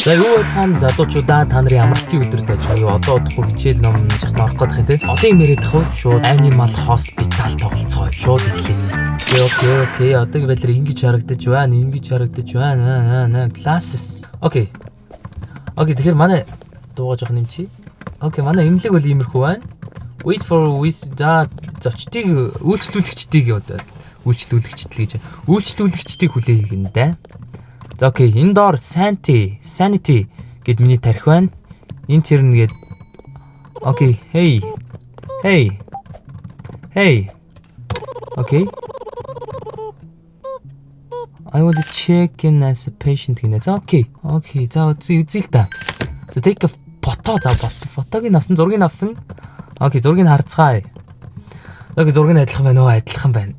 За юу цаана залуучуудаа та нарын амралтын өдөр дэж юу одоо удахгүй хичээл ном жахт орох гэдэг те. Одоо юм яриад ах уу? Шууд Animal Hospital тоглолцгоо. Шууд эхлэе. Окей. Одоо гэвэл ингэж харагдаж байна. Classes. Окей. Тэгэхээр манай дуугаж явах нэмчи. Окей, манай имлэг бол иймэрхүү байна. Wait for зочдыг үйлчлүүлэгчдийг яваад. Үйлчлүүлэгчдэл гэж. Үйлчлүүлэгчдийг хүлээе гэнэ. За окей, энэ доор sanity гэд миний тарих байна. Энэ тэрнэ гээд окей, hey. Okay. I want to check in as a patient гинэ. За окей. За үзье л да. За take a photo. За фотог авсан, зургийг авсан. Окей, зургийг харцгаая. Окей, зургийг адилхан байна.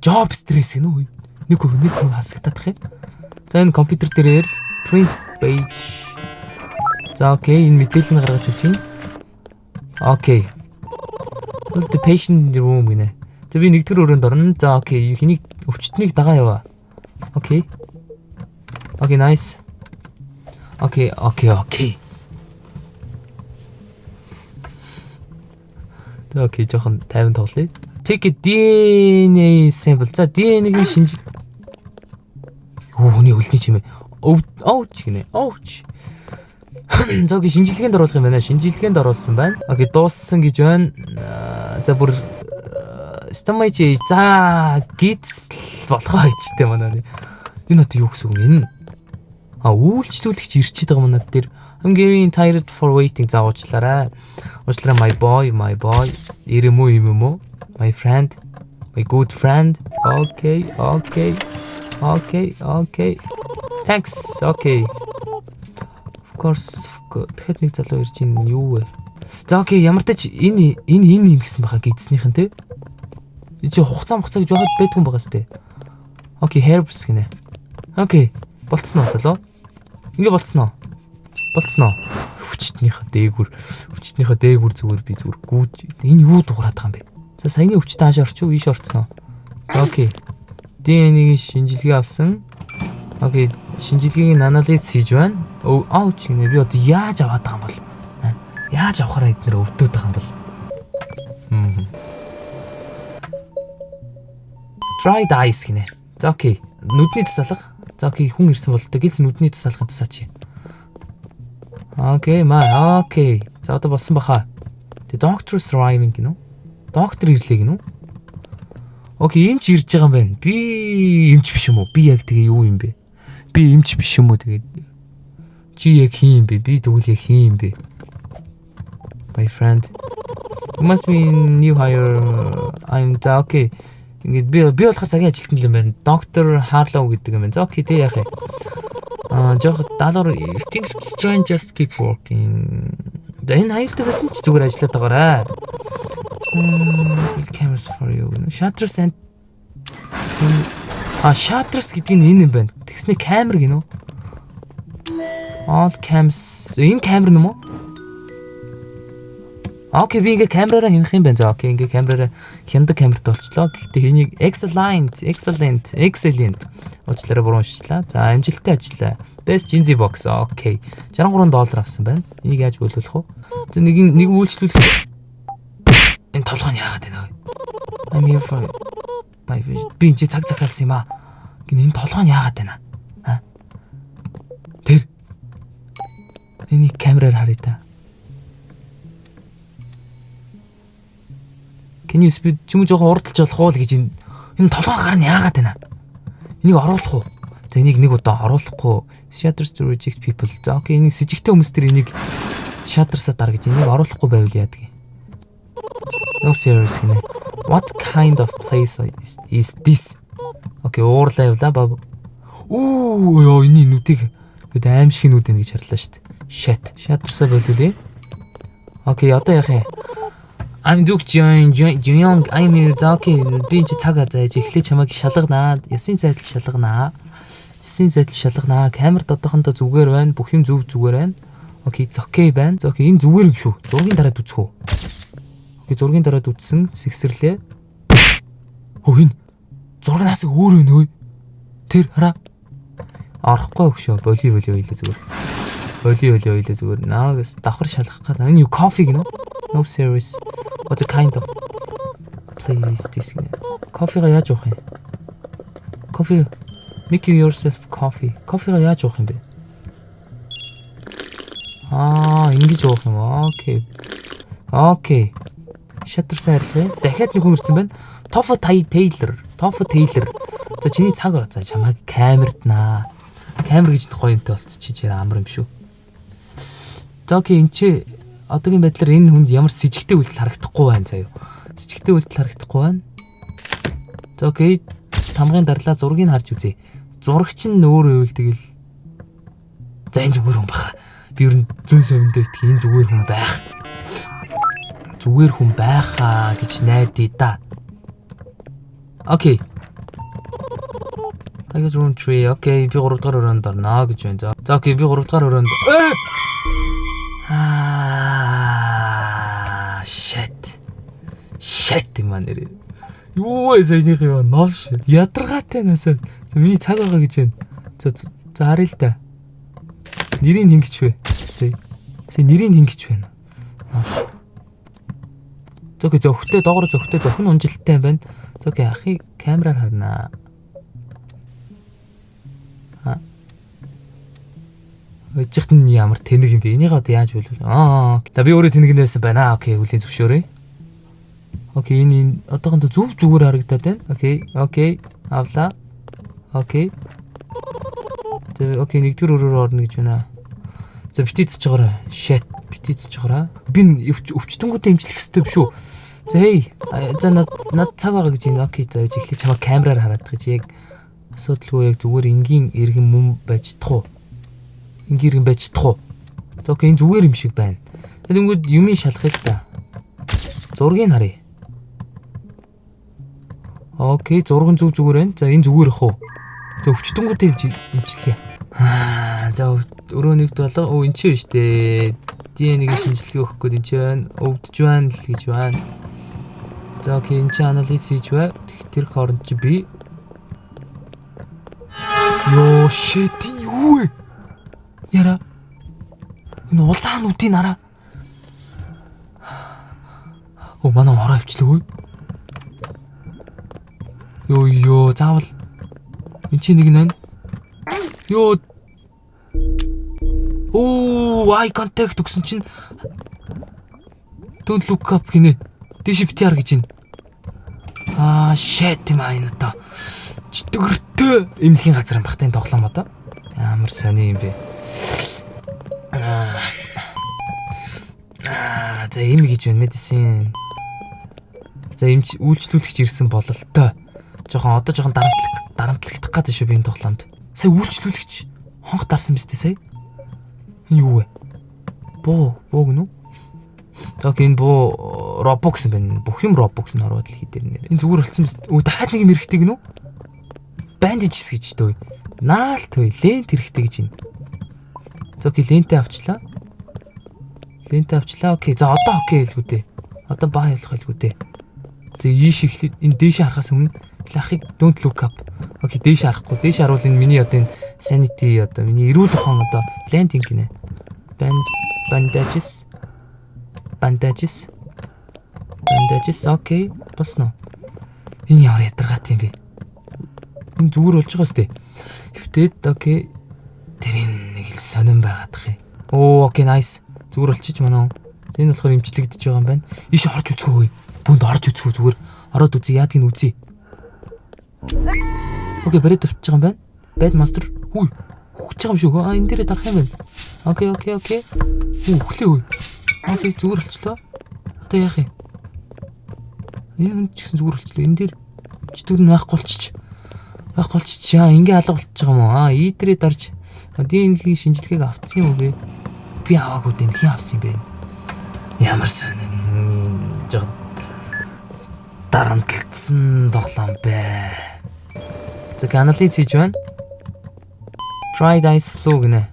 Job stress гэнэ үү? Нэг хүн хасагдах юм. За энэ компьютер дээр print page. За окей, энэ мэдээллийг гаргаж өгч чинь. Окей. Well, the patient room гинэ. За би нэгдүгээр өрөөнд орно. За окей, хэнийг өвчтнийг дагаа яваа. Окей, nice. Окей. За окей, жоохон тайван тоглоё. Take a DNA sample. За DNA-гийн шинжил. Хүний өлний чимээ. Ouch гинэ. Ouch. За окей, шинжилгээнд оруулах юм байна. Шинжилгээнд оруулсан байна. Окей, дууссан гэж байна. За бүр Стамайч за гиз болохоо хийжтэй манай. Энэ одоо юу гэсэн үг вэ? Үйлчлүүлэгч ирчээд байгаа манад дээр I'm getting tired for waiting. За уучлаарай. My boy. Ирэм үү? My friend. My good friend. Okay. Thanks. Okay. Of course. Тэгэхэд нэг залуу ирж ийн юу вэ? За окей, ямар ч энэ юм гэсэн байхаа гидснийхэн те. Энэ чи хугацаа гэж яхад байдгүй байгаа сте. Окей, herbs гинэ. Окей, болцсон уу залуу? Ингээ болцсон уу? Хүчтнийхээ дээгүр зүгээр би зүгээр гүйж. Энэ юу дуурайд байгаа юм бэ? За саяны өвчтөд хаашаа орчих вэ? Ийш орцсон уу? Окей. DNA-гийн шинжилгээ авсан. Окей, шинжилгээг анализ хийж байна. Ouch гинэ. Би одоо яаж аваад байгаа юм бол? Яаж авахараа эднэр өвдөд байгаа юм бол? Dried eyes гинэ. За окей. Нүдний тусалга. За окей, хүн ирсэн бол гэлс нүдний тусалгын тусаач. Окей. За одоо болсон баха. The doctor's arriving гинэ. Доктор ирлээ гинэ. Окей, эмч ирж байгаа юм байна. Би эмч биш юм уу? Би яг тэгээ юу юм бэ? Би эмч биш юм уу тэгээд? Чи яг хин юм бэ? Би тэгвэл яг хин юм бэ? My friend. You must be new hire. I'm okay. Ингээд би болохоор цагийн ажилтнал юм байна. Доктор Харлоу гэдэг юм байна. За окей, тэг яах вэ? Жохо даалгавар things strange just keep working. Энэ аюултай байсан ч зүгээр ажиллаад байгаарай. Cameras for you. Shutters and shutters гэдэг нь энэ юм байна. Тэгснэ камер гинөө. All cams. Энэ камер юм уу? Окей, би ингээ камераараа хянах юм байна. За окей, ингээ камераараа хяндаг камерт болчлоо. Гэхдээ энийг excellent. Уучлаарай буруу уншчлаа. За амжилттай ажиллаа. Best in the box. Окей. $63 авсан байна. Энийг яаж бөлүүлэх вэ? За нэг үйлчлүүлэх. Энэ толгой нь яагаад байна вэ? I'm here for my vision. Би энэ цаг захиалсан юм аа. Энэ толгой нь яагаад байна? Тэр. Энийг камераар харъя та. Can you speed ч юм уу жоохон урдалж болох уу гэж энэ толгой гар нь яагаад байна? Энийг оруулах уу? За энийг нэг удаа оруулахгүй. Shutters to reject people. За окей, энэ сэжигтэй хүмүүс тэр энийг shutters-а даргаж энийг оруулахгүй байвал яадаг юм? No serious гинэ. What kind of place is this? Окей, уурлаа явлаа баа. Энэ нүдийг гээд аимшиг нүд энэ гэж харлаа шүү дээ. Shutters-а болуулъя. Окей, одоо яах юм? I'm Duke Jung. I'm here. Okay, би энэ цаг зааж эхлээ чамайг шалганаа. Ясын зайдал шалганаа. Камерт одоохондоо зүгээр байна. Бүх юм зүгээр байна. Окей, окей байна. За окей, энэ зүгээр юм шүү. Зургийн дараад үзэх үү? Окей, зургийн дараад үзсэн. Сэгсэрлээ. Энэ зургнаас өөр өнөө. Тэр хараа. Орохгүй өгшөө. Боли хэлээ зүгээр. Хойлоо зүгээр. Наагаас давхар шалгах гад. Энэ юу кофе гинэ? No serious. What kind of place is this? Кофега яаж уух юм? Coffee. Make yourself coffee. Кофега яаж уух юм бэ? Ингэж уух юм. Окей. Шатарсан арилгая. Дахиад нэг хүн ирсэн байна. Tofu Taylor. За чиний цаг байгаа. За чамайг камерт наа. Камер гэж гоё юмтай болчих чи чир амар юм шүү. За окей, энэ чи одоогийн байдлаар энэ хүнд ямар с ิจ гтэй үйлдэл харагдахгүй байна заяа. С ิจ гтэй үйлдэл харагдахгүй байна. За окей, тамгын дарлаа зургийг харж үзье. Зурагч нь өөрөө үйлдэл. За энэ зүгээр хүн баха. Би ер нь зөн совиндөө итг энэ зүгээр хүн байх. Зүгээр хүн байхаа гэж найдаа да. Окей. Тагаж room 3. Окей, би 3 дахь өрөөнд орно гэж байна. За окей, би 3 дахь өрөөнд. Shit юм нэр. Юу вэ саяных юу новш. Ядаргаатай насаа. За миний цаг байгаа гэж байна. За харъя л та. Нэрийг хин гэж вэ? Сая нэрийг хин гэж байна. Новш. Зөхтэй доогоор зөхтэй зөхөн унжилттай юм байна. Окей, ахыг камераар харнаа. Өчигт нь ямар тэнэг юм бэ? Энийг одоо яаж болов? За би өөрөө тэнэг нээсэн байна. Окей, үлийн зөвшөөрье. Окей, энэ одоохондоо зүгээр харагдаад байна. Окей. Авлаа. Окей. За окей, нэгдүгээр өрөөр орно гэж байна. За битээцж байгаарай. Shit, битээцж байгаарай. Би өвчтөнгүүтээ имжлэх хэрэгтэй биш үү? За хей. За над цаг байгаа гэж байна. Окей, за эхлээд чамаа камераар хараад гэж яг асуудалгүй яг зүгээр энгийн иргэн мөн байж чадах уу? Энгийн иргэн байж чадах уу? За окей, энэ зүгээр юм шиг байна. Тэгэнгүүт юмыг шалгах л та. Зургийг харъя. Окей, зураг нь зүгээр байна. За энэ зүгээр ах уу? За өвчтөнгүүтээ имжлэе. За өрөө нэгд болоо. Энд чинь шүү дээ. DNA-г шинжилгээ өгөх гээд энэ чинь өвдөж байна л гэж байна. За окей, энэ чинь анализ хийж бай. Тэр хооронд чи би ёо shit юу вэ? Яра. Энэ улаан нүдийн нараа. Манай ороо өвчлөө. Ёо заавал энэ чи нэг нэн. Ёо. Eye contact өгсөн чинь don't look up гинэ. Дэш битяар гэж байна. Shit юм энэ одоо. Читгэртэй эмнэлгийн газар юм бах тань тоглоом одоо. Ямар сони юм бэ? За эм гэж байна медицин. За эмч үйлчлүүлэгч ирсэн бололтой. Жоохон дарамтлагдах гэдэг шүү би энэ тоглоомд. Сая үйлчлүүлэгч хонх дарсан биз дээ сая. Энэ юу вэ? Боо гэнэ үү? За энэ боо Roblox юм байна. Бүх юм Roblox нь ороод л хийдэр нэр. Энэ зүгээр болцсон биз. Дахиад нэг юм эрэхтэй гэнэ үү? Bandages гэж дөө. Наалт хөө лент эрэхтэй гэж байна. За окей, лентээ авчлаа. Окей. За одоо окей хэлгүү дээ. Одоо баа ялах хэлгүү дээ. За ийш ихлээд энэ дээш харахаас өмнө ахыг don't look up. Окей, дээш харахгүй. Дээш харуул энэ миний одоо энэ sanity одоо миний эрүүл ухаан одоо planting гинэ. Bandages. Окей. Босно. Энэ ямар ядаргаат юм бэ? Энэ зүгээр болж байгаа сте. Хөвтөд окей. Тэр нэг л сонирн байгаадах юм. Окей, nice. Зүгээр болчих манаа. Энэ болохоор имжлэгдэж байгаа юм байна. Иш орж үзгүй. Бүнд орж үзгүй зүгээр. Ороод үзье, яадгийг нь үзье. Окей, бариад тавьчих байгаа юм байна. Bad master. Хөөж байгаа юм шүү. Энэ дээрээ дарах юм байна. Окей. Өглөө. Окей, зүгээр болчлоо. Одоо яах юм? Энэ хүн ч гэсэн зүгээр болчлоо. Энэ дээр чөтгөр нь байхгүй болчих. Ингээ алга болчих байгаа юм уу? Дээрээ дарж. DNA-ийн шинжилгээг авцсан юм уу бэ? Би аваагүй дээ. Хин авсан юм бэ? Ямар сонин. Жог дарамтлагдсан тоглоом бэ. За анализ хийж байна. Try dice flow гинэ.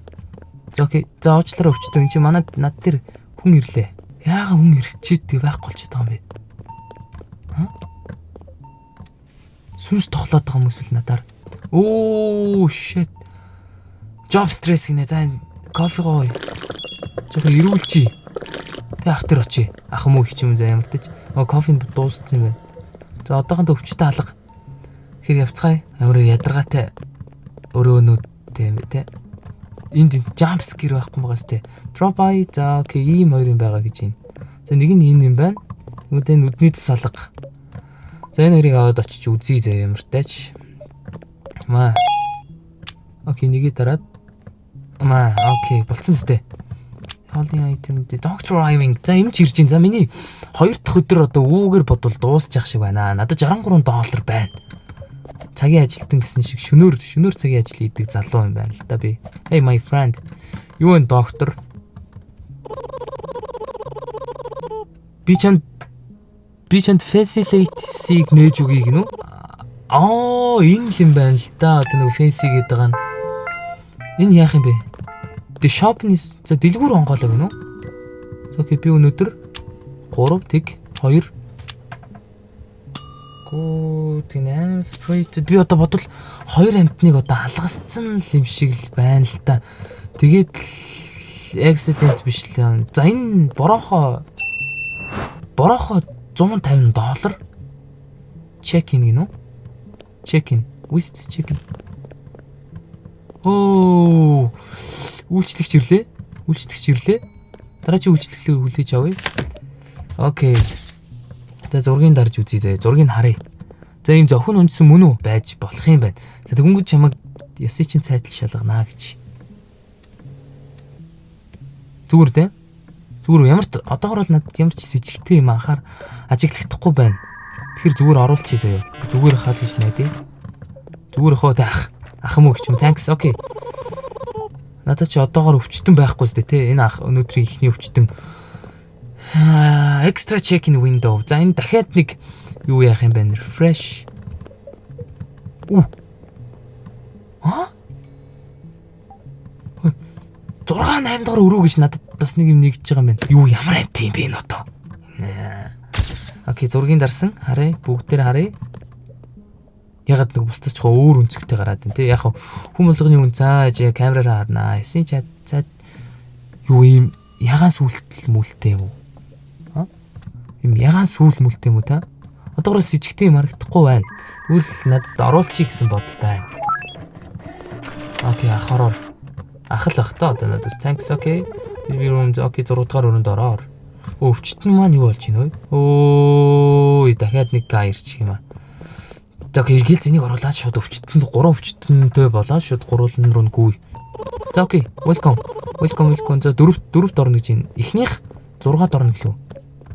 За окей. За уучлаарай өвчтөө. Энд чи манай над дээр хүн ирлээ. Яагаад хүн ирчээд байхгүй болчиход байгаа юм бэ? Сүнс тоглоод байгаа юм эсвэл надаар. Shit. Job stress гинэ. За кофе гоё. Жохо ирүүлчи. Тэ ах тэр очие. Ах муу их юм за ямар ч. Кофе дууссан юм байна. За одоохондоо өвчтөе алга. Тэгэхээр явцгаая. Ямар ядаргаатай өрөөнүүдтэй юм те. Энд jump scare байхгүй байгаас те. Drop by за окей ийм хоёр юм байгаа гэж байна. За нэг нь энэ юм байна. Үүнтэй нүдний тус алга. За энэ хоёрыг аваад очиж үзье заа ямар тач. Маа. Окей нэгийг дараад. Маа окей болцсон мэт. Holding item Doctor Driving. За эмч ирж ин. За миний 2 дахь өдөр одоо үүгээр бодвол дуусчих шиг байна. Надад $63 байна. Цагийн ажилтан гэсэн шиг шөнөөр цагийн ажил хийдэг залуу юм байна л да би. Hey my friend. Юу вэ доктор? Би чанд facility-сийг нээж өгье гинү. Энэ л юм байна л да. Одоо нэг fancy гэдэг байгаа нь. Энэ яах юм бэ? The shop-nis за дэлгүүр онгоолоо гинү. Окей би өнөөдөр 3 тэг 2 Animal Spirit би одоо бодвол 2 амтныг одоо алгасцсан юм шиг л байна л та. Тэгээд excellent биш л. За энэ борохоо $150. Check-in гинү. Check-in. With check-in. Үйлчлэгч ирлээ. Дараагийн үйлчлэглийг хүлээж авъя. Окей. За зургийг дарж үзье заа. Зургийг харъя. За ийм зөвхөн үндсэн мөн үү байж болох юм байна. За тэгэнгүүт чамайг ясыг чинь цайтал шалганаа гэж. Зүгээр дээ. Зүгээр ямар ч одоогор л надад ямар ч сэжигтэй юм анхаар ажиглахдахгүй байна. Тэгэхээр зүгээр оруулчих заяа. Зүгээр хаал гэж найдаа. Зүгээр хоо таах. Ах муу гэж юм. Thanks. Окей. Надад ч одоогор өвчтөн байхгүй зү тэ. Энэ ах өнөөдрийн ихний өвчтөн. Extra check-in window. За энэ дахиад нэг юу яах юм бэ? Refresh. 6-8 дахь өрөө гэж надад бас нэг юм нэгж байгаа юм байна. Юу ямар амт юм бэ энэ одоо? Окей, зургийг дарсан. Харъя. Бүгдээр харъя. Ягаад нэг бусдаж ч өөр өнцгтэй гараад байна те. Яг хүм болгоны үн зааж камераараа харнаа. Эсийн чад юу юм ягаан сүлтэл мүлтэй юм уу? Им ягаан сүүл мүлтэй юм уу та? Одоогоос сэжигтэй юм харагдахгүй байна. Тэгвэл надад оруулчих гэсэн бодол байна. Окей, ахараар. Ахал ах та одоо надаас thanks окей. Би room окей 6 дугаар өрөөнд ороор. Өвчтөн маань юу болж байна вэ? Дахиад нэг га ирчих юм аа. За окей, гэл зэнийг оруулаад шууд өвчтөнд 3 өвчтөнтэй болоод шууд гурван руу гүйе. За окей, welcome. За дөрөвт орно гэж байна. Эхнийх 6-д орно гэлөө.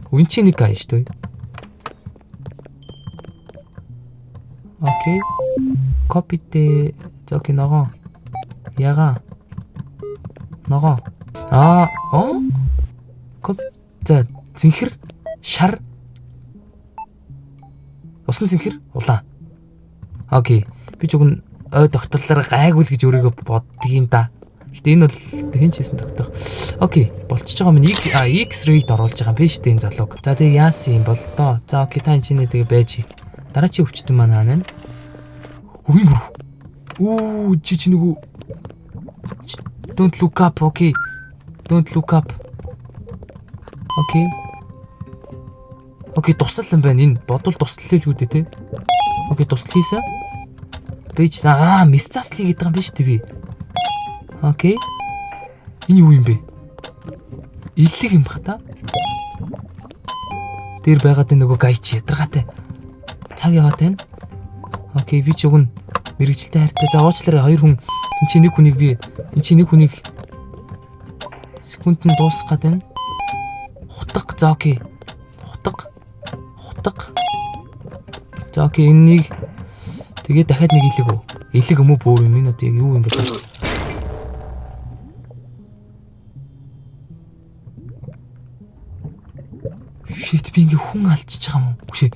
Үн чи нэг га шүү дээ. Окей. Copy дээ. За окей ногоо. Яга. Ногоо. Copy. За зинхэр шар. Усан зинхэр улаан. Окей. Би ч үгүй ой тогтлолоор гайгуул гэж өөрийгөө боддгийн да. Гэтэ энэ бол хэн ч хийсэн тогтоох. Окей, болчихж байгаа минь X-ray-д оруулж байгаа юм биш үү энэ залууг. За тэгээ яасан юм бол доо. За окей, та энэ чинь тэгээ байж. Дараачийн өвчтөн маань хаана вэ? Чи нөгөө Don't look up, okay. Don't look up. Окей, тусал юм байна. Энэ бодвол туслал хэлгүү дээ те. Окей, тусал хийсэн. Бэж мисцаслий гэдэг юм биш үү би. Окей. Энэ юу юм бэ? Иллэг юм бах та. Дээр байгаад нөгөө гайч ядаргаатай. Цаг яваад байна. Окей, би ч уг нь мэрэгчлээ хайртай. За уучлаарай 2 хүн. Энд чи нэг хүнийг секунд нь дуусгах гээд байна. Хутга. За окей. Хутга. За окей, энэ нэг тэгээ дахиад нэг иллэг үү? Иллэг юм уу бөөр юм энэ одоо яг юу юм бэ? Shit би ингээ хүн алдчихж байгаа юм уу? Үгүй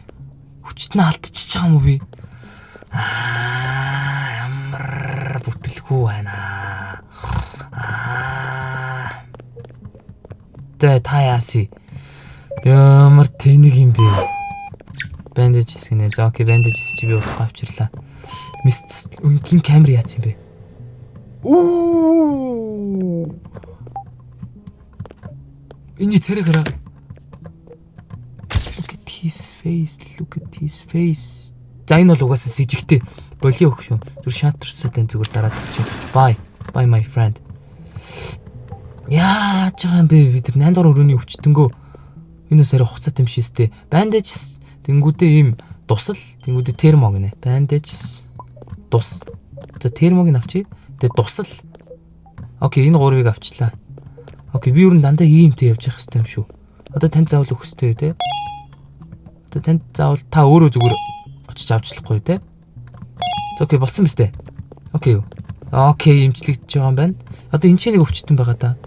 хүчтэн алдчихж байгаа юм уу би? Ямар бүтлгүй байна. За та яаси. Ямар тэнэг юм бэ? Bandages гинэ. За окей, bandages чи би утга авчирлаа. Мист өнгийн камер яац юм бэ? Эний царайг хараа. Look at his face. Look at his face. За энэ бол угаасаа сэжигтэй. Болио өгөх шүү. Зүр шантарсаа тань зүгээр дараад өгч. Bye. Bye my friend. Яаж байгаа юм бэ? Бид нар 8 дугаар өрөөний өвчтөнгөө энэ сарай хугацаатай юм шээстэй. Bandages тэнгүүдээ ийм тусал тэнгүүдээ термо гинэ. Bandages тус. За термог нь авчи. Тэгээ тусал. Окей, энэ гурвыг авчлаа. Окей, би юу н дандаа иймтэй явж явах хэрэгтэй юм шүү. Одоо танд заавал өгөх хэрэгтэй те. Одоо танд заавал та өөрөө зүгээр очиж авчлахгүй те. Окей, болсон мэт. Окей. Окей, имжлэгдэж байгаа юм байна. Одоо энэ ч нэг өвчтөн байгаа да.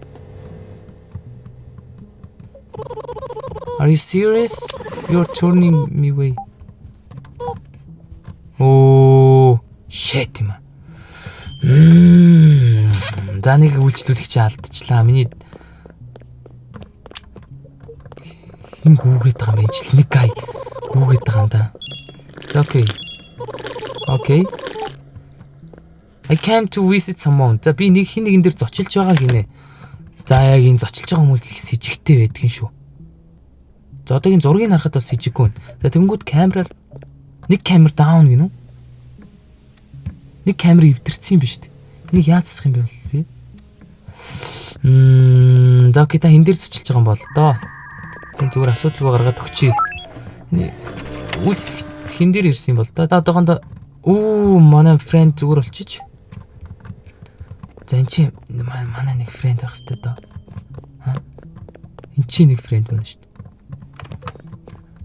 Are you serious? You're turning me away. Oh, shit юм аа. За нэг үйлчлүүлэгч алдчихлаа. Миний энэ гүүгээд байгаа юм ижил нэг гай гүүгээд байгаа юм да. За окей. Окей. I came to visit someone. За би нэг хин нэгэн дээр зочилж байгаа гинэ. За яг энэ зочилж байгаа хүмүүс л их сэжигтэй байдгийн шүү. За одоогийн зургийг харахад бас сэжиггүй. За тэнгууд камераар нэг камер даун гинэ. Нэг камер эвдэрсэн юм биш үү? Энийг яацсах юм бэ би? За окей, та хин дээр зочилж байгаа юм бол доо. Тэн зүгээр асуудалгүй гаргаад өгчий. Үйлчлэгч хин дээр ирсэн юм бол да. Одоохондоо манай friend зүгээр болчих. За энэ чи манай нэг friend байх хэрэгтэй доо. Энд чи нэг friend байна шүү дээ.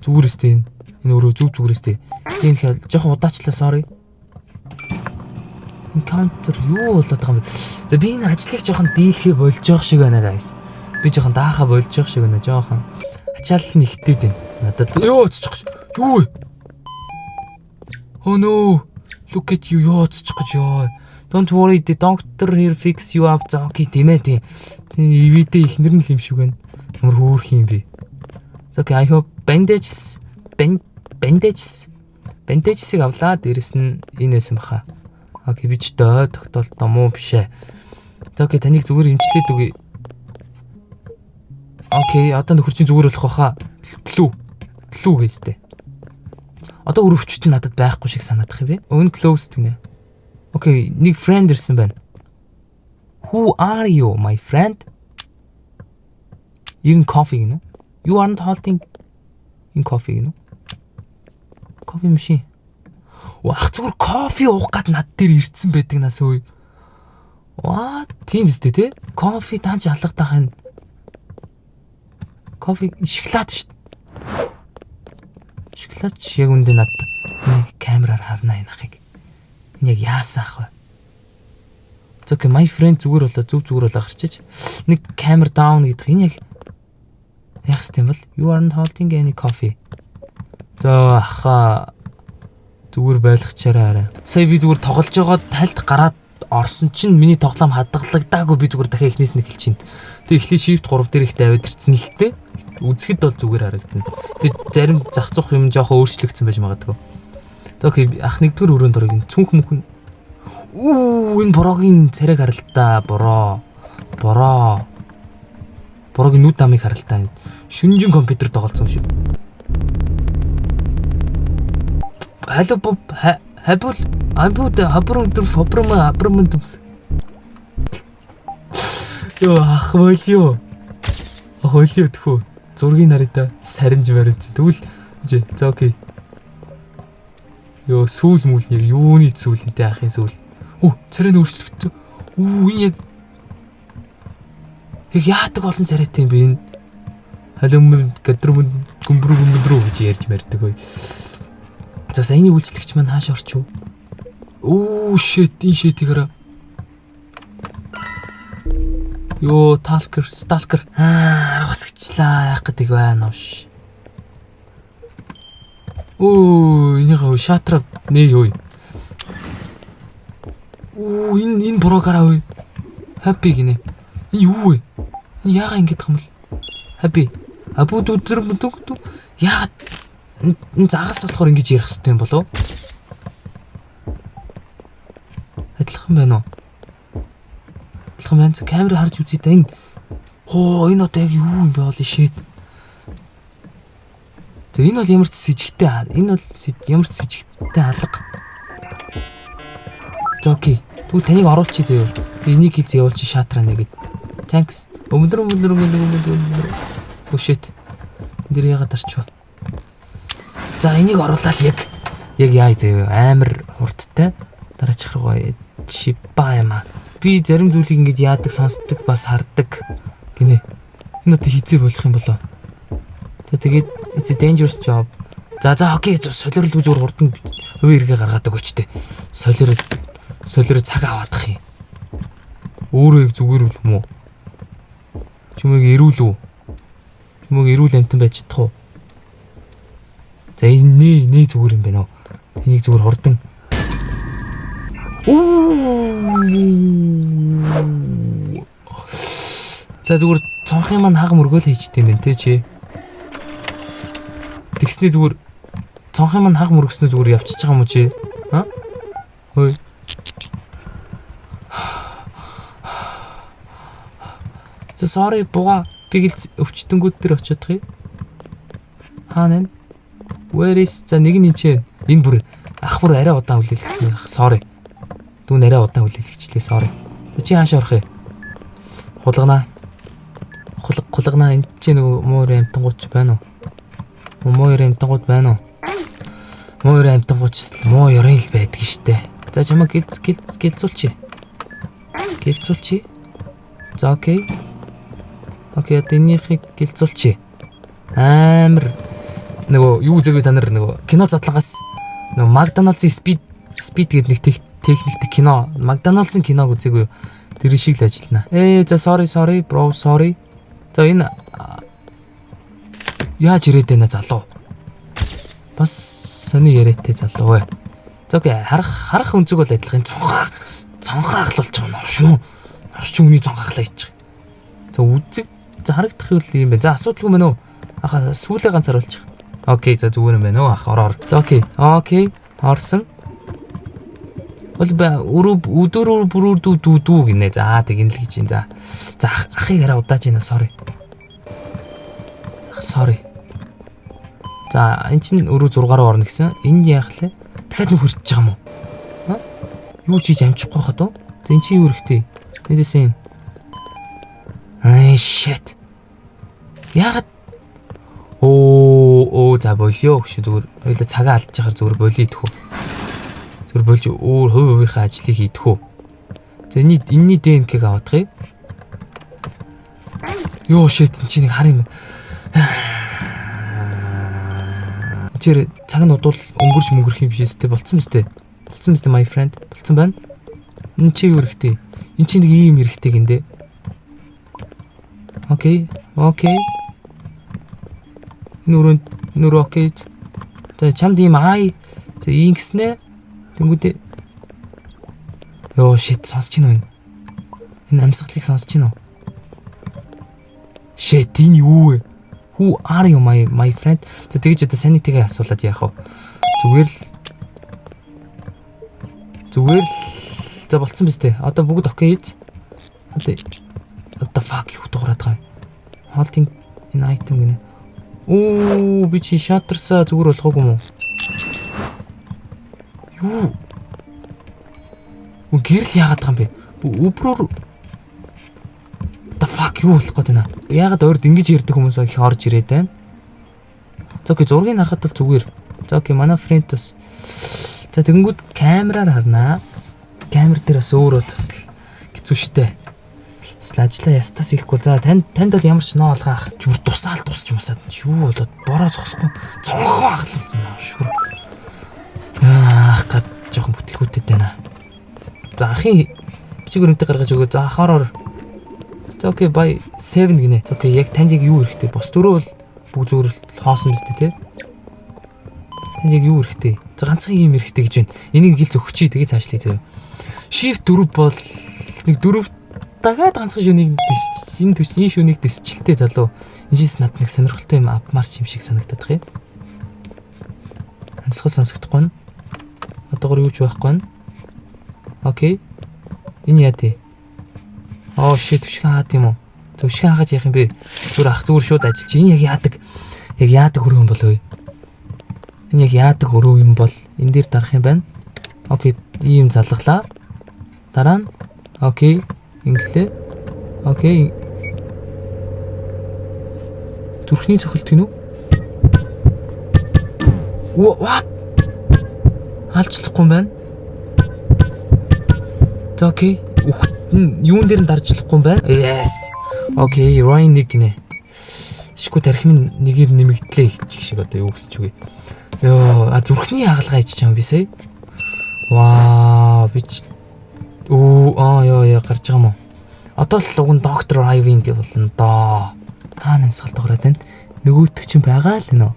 Зүгээрстэй энэ өөрөө зүгээрстэй. Тийм хэл жоохон удаачлаа sorry. Encounter юу болоод байгаа юм бэ? За би энэ ажлыг жоохон дийлхээ болж байгаа шиг байна guys. Би жоохон даахаа болж байгаа шиг байна. Жоохон ачаалал нь ихтэй дээ. Надад ёо цочих. Юу вэ? Oh no. Look at you ёо цочих гэж ёо. Don't worry, the doctor here fix you up. За окей тийм ээ тийм. Ивэдээ ихнэр нь л юм шиг байна. Ямар хөөрх юм бэ? Okay, I hope bandages-ийг авлаа. Дээрэс нь энэсэн баха. Окей, би ч дөө тогтоолтоо муу бишээ. Окей, таныг зүгээр имжлээд үгүй. Окей, одоо нөхөрчийн зүгээр болох баха. Тлүү гэжтэй. Одоо өрөвчт нь надад байхгүй шиг санагдах юм бэ? Unclosed гинэ. Окей, нэг friend ирсэн байна. Who are you, my friend? Even coffee гинэ. You aren't holding in coffee, you know? Coffee machine. Вах зүгээр кофе уух гад над дээр ирцэн байдаг нас өө. What? Тийм үстэй те? Кофе тааж алгадах энэ. Кофе шоколад шүү дээ. Шоколад яг үндэ над нэг камераар харна энэ ахыг. Энэ яг яасан ах вэ? Okay, my friend зүгээр болоо зүгээр болоо гарчиж нэг камер даун гэдэг. Энэ яг яах юм бол you aren't holding any coffee. За аха зүгээр байлгачаарай арай. Сая би зүгээр тоглож байгаа тальд гараад орсон чинь миний тоглоом хадгалагдаагүй би зүгээр дахиад эхнээс нь эхэлж чинь. Тэг эхлээ shift 3 дээр их тавиад ирсэн л тээ. Үзэхэд бол зүгээр харагдана. Тэг зарим зах зах юм жоохон өөрчлөгдсөн байж магадгүй. За окей ах нэгдүгээр өрөөнд орог ин цүнх мөнх. Энэ борогийн царайг харал та бороо. Борогийн нүд намыг харал та. Шүнжин компьютер тоглосон шүү. Hello Bob, хабул хабрум. Йоо ах болио. Тхүү. Зургийг нараа саринж баримтсан. Тэгвэл за окей. Йоо сүүл мүл нэг юуны сүүлэнтэй ахын сүүл. Царай өөрчлөгдсөн. Энэ яг яадаг олон царайтай юм бэ энэ? Халимын гадрын гүмбрүү гэж ярьж мэрдэг хөөе. За саяны үйлчлэгч маань хааш орчих вэ? Shit, энэ shit гараа. Йоо, stalker. Аргасгчлаа яах гэдэг байна авш. Энийг шатраа нээ юу. Энэ борогаараа уу. Happy гинэ. Энэ юу вэ? Яага ингэж юм бол? Happy. Абууд өдөр яагаад энэ загас болохоор ингэж ярих хэрэгтэй юм болов? Адилхан байна уу? Адилхан байна. Камер харж үзье та энэ Оо энэ одоо яг юу юм бэ холи shit. За энэ бол ямар ч сэжигтэй энэ бол ямар ч сэжигтэй алга. За окей. Тэгвэл таныг оруулчих заяа. Энийг хилз явуулчих шатраа нэгэд. Thanks. Өмдөр. Oh shit. Эндэр яагаад арчваа. За энийг оруулаад яг яа заяа. Амар хурдтай дараачих руу чипа юм аа. Би зарим зүйлийг ингэж яадаг, сонсдог, бас хардаг гинэ. Энэ одоо хийцээ болох юм болоо. Тэгээд it's a dangerous job. За окей, солиорлог зүгээр хурдан хувийн хэрэгэ гаргадаг өчтэй. Солиороо цаг аваадах юм. Өөрөө зүгээр юм уу? Чүмээг эрүүл үү? Чүмээг эрүүл амтан байж чадах уу? За энэ нэ зүгээр юм байна уу? Энийг зүгээр хурдан. За зүгээр цонхын маань хаг мөргөөл хийчтэй юм байна те чи. Тэгснээ зүгээр цонхын маань хаг мөргөснөө зүгээр явчихж байгаа юм уу чи? Аа? Хөөе. За sorry буга би гэл өвчтөнгүүд дээр очиодох юм. Хаана вэ? Where is за нэг нь чинь энэ бүр ах бүр арай удаан хүлээлгэсэн байх. Sorry. Дүүн арай удаан хүлээлгэчлээ sorry. Чи хааш орох юм? Хулгана энэ чинь нөгөө муур амтангууч байна уу? Муур амтангууд байна уу? Муур амтангууч муу ёрын л байдаг штэ. За чамаа гэлцүүлчих. За окей. Окей, энийхийг гэлцүүлчих. Амар нөгөө юу зэгүй та нар нөгөө кино задлангаас нөгөө Макдоналдсын speed гэдэг нэг техниктэй кино. Макдоналдсын киног үзээгүй. Тэр шиг л ажиллана. За sorry bro sorry. За энэ яаж ирээд байна залуу? Бас сони яриатай залуу вэ. За окей харах өнцөг бол адилхан. Цонхоо ахлуулж байгаа нь шүү. Авч үний цонхоо ахлаа хийж байгаа. За үзэг за харагдах юм байна. За асуудалгүй мэн үү? Аха сүүлээ ганц харуулчих. Окей за зүгээр юм байна уу? Ах ороор. За окей орсон. Өдөр бүрүү гинэ. За тэгин л гэж юм. За ахыг арай удааж байна. Sorry. За эн чин өрөө 6-аар орно гэсэн. Энд яах лээ? Дахиад нэг хурцж байгаа юм уу? Аа? Юу ч хийж амжихгүй хаад уу? За эн чи юу хэрэгтэй? Мэдээсин. Shit. Яагаад за болио гэж зүгээр хоёлаа цагаа алдж яхаар зүгээр болио идэх үү. Зүгээр болж өөр хувийнхаа ажлыг хийдэх үү. За энэний ДНК-г аваадах юм. Йоо shit эн чи нэг хар юм. Тэр цаг нь удвал өнгөрч юм биш ээ болцсон мэт. Болцсон мэт my friend. Болцсон байна. Энд чи юу хэрэгтэй? Энд чи нэг ийм хэрэгтэй гиндэ. Окей. Нүр окей. За чамд ийм за ингэснэ. Тэнгүүдээ. Йоо shit сонсч гин үү? Энэ амьсгалыг сонсч гин үү? Shit энэ юу вэ? Who are you my friend? За тэгж одоо санитигээ асуулаад яах вэ? Зүгээр л за болцсон биз дээ. Одоо бүгд окей биз? Одоо fuck юу дуурайд байгаа юм. Holding in item гэнэ. Би чи шатарсаа зүгээр болохгүй юм уу? Юу? Гэрэл яагаад байгаа юм бэ? Өбрөөр the fuck юу болох гээд байна? Яагаад өөрд ингэж ярьдаг хүмүүс их орж ирээд байна? За окей зургийг харахад бол зүгээр. За окей манай фрэнд бас. За тэгэнгүүт камераар харнаа. Камер дээр бас өөр бол бас хэцүү шттэ. Ажлаа ястаас ихгүй. За танд бол ямар ч ноо алгаах. Зүгээр тусч масаад юу болоод бороо зогсохгүй. Цонхоо ахлуулсан аа шүр. Гад жоохон бүтлгүүтэд байна. За ахын бичиг өрөмтэй гаргаж өгөө. За ахаараар. За окей бай 7 гинэ. За окей яг танд яг юу хэрэгтэй? Бос дөрөв бол бүгд зүгээр хоосон биз дээ те. Танд яг юу хэрэгтэй? За ганцхан юм хэрэгтэй гэж байна. Энийг гил зөгчий тэгээ цаашлаа зөө. Shift 4 бол нэг 4 дахиад ганцхан шүнийг энэ шүнийг дэсчилтэй залуу. Энэс над нэг сонирхолтой юм апмарч юм шиг санагдаад байгаа юм. Амьсгал сонсогдохгүй нь. Одоогор юу ч байхгүй нь. Окей. Энэ яа тий? Shit вшиг хаад юм уу? Төвшин хаагаж яах юм бэ? Зүгээр ах зүгээр шууд ажиллаж. Энэ яг яадаг? Яг яадаг хөрөө юм бол вэ? Энэ яг яадаг хөрөө юм бол энэ дээр дарах юм байна. Окей, ийм залглаа. Дараа нь окей, инглээ. Окей. Зүрхний цохилт гинүү? What? Алчлахгүй юм байна. За окей. Юун дээр нь даржлахгүй юм байна? Yes. Окей, Ryan нэг гинэ. Шиггүй тархим нэгээр нэмэгдлээ гэх шиг одоо юу гэсч үгүй. Йоо, зүрхний хагалгаа хийж чам би сая. Вау, би яа гарч байгаа юм уу? Одоо л уг нь доктор Ryan гэх болно доо. Та нэмсгал дуурайд байна. Нөгөөдөг чинь байгаа л нөө.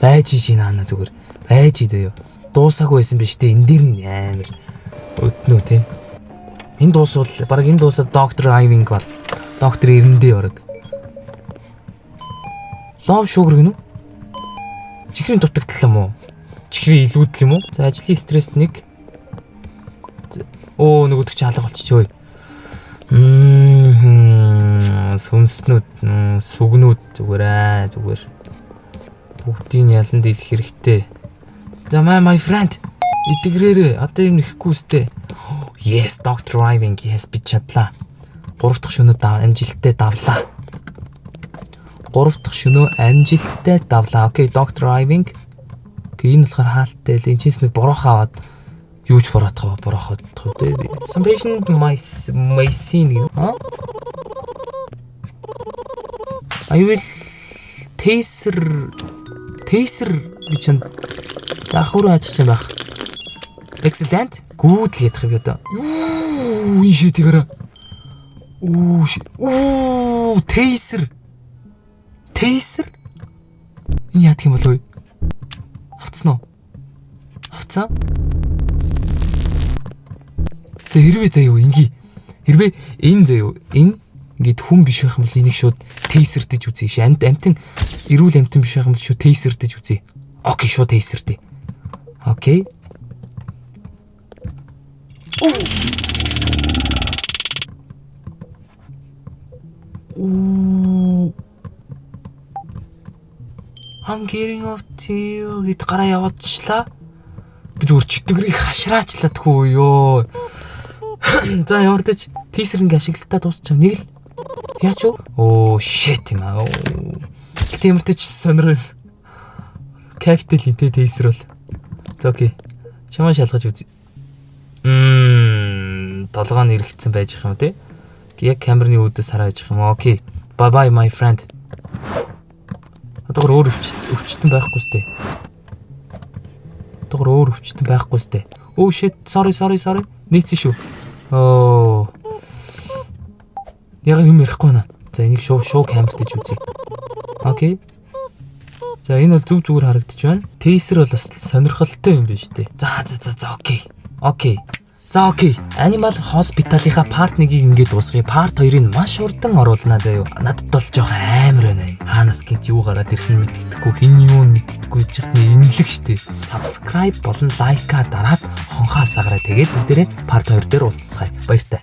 Байж ий наана зүгээр. Байж ий заяа. Дуусаагүй байсан биш те. Энэ дээр нь амар өднөө те. Энэ дуусвал баг энэ дуусаад доктор Ryan бол доктор эрэндээ орог. Love sugar гэнэ үү? Чихрийн дутагдал юм уу? Чихрийн илүүдл юм уу? За ажлын стресс нэг. Нөгөөдөг чи алга болчихё. Сүнснүүд, сүгнүүд зүгээр. Бүгдийн ялан дийлэх хэрэгтэй. За my friend. Итгэрээрээ одоо юм нэхгүй үстэй. Yes, Dr. Ryan, yes би чадлаа. 3 дахь шөнөө амжилттай давлаа. 3 дахь шөнөө амжилттай давлаа. Окей, Dr. Ryan. Окей, энэ болохоор хаалттай л энэ чинь нэг бороохон аваад юуж борооход дээ. Some patient my scene. I will taser би ч дахуураа ачиж юм байх. Excellent. Good л ядах юм одоо. Юу энэ шийдэгээрээ. Taser. Энэ яадаг юм болов уу? Авцсан уу? Авцсан? За хэрвээ заяа хэрвээ энэ заяа энэ ингээд хүн биш байх юм бол энийг шууд тейсердэж үзье. Амтэн эрүүл амтэн биш байх юм бол шууд тейсердэж үзье. Окей, шууд тейсердээ. Окей. I'm getting off to you гэд гараа явуулчлаа. Би зүгээр чөтгөрийг хашраачлаа тхүү ёо. За ямар ч тейсер ингээ ашиглалтаа дуусчих. Нэг л яач юу? Shit юм аа. Гэтэ ямар ч сонирхол. Кактел интэй тейсер бол. За окей. Чамаа шалгаж үзье. Толгойн эргэцсэн байж их юм тий. Яг камерны үүдээс хараа байж их юм. Окей. Bye bye my friend. Одоогор өөр өвчтөн байхгүй сте. Oh shit, sorry. Нийцсэн шүү. Яга юм ярихгүй наа. За энийг шоу камерт дэж үзье. Окей. За энэ бол зүгээр харагдчих байна. Тейсер бол бас сонирхолтой юм байна шүү дээ. За окей. За окей. Animal Hospital-ийнхаа part 1-ийг ингээд дуусгая. Part 2-ыг маш урдан оруулнаа заяа. Надад бол жоох амар байна. Хаанаас гинт юу гараад ирэх нь мэдэхгүй, хин юу мэдэхгүй чихний инлэг штэ. Subscribe болон like-а дараад хонхоо сагараа тэгээд бүгдээрээ part 2 дээр уулзцгаая. Баяртай.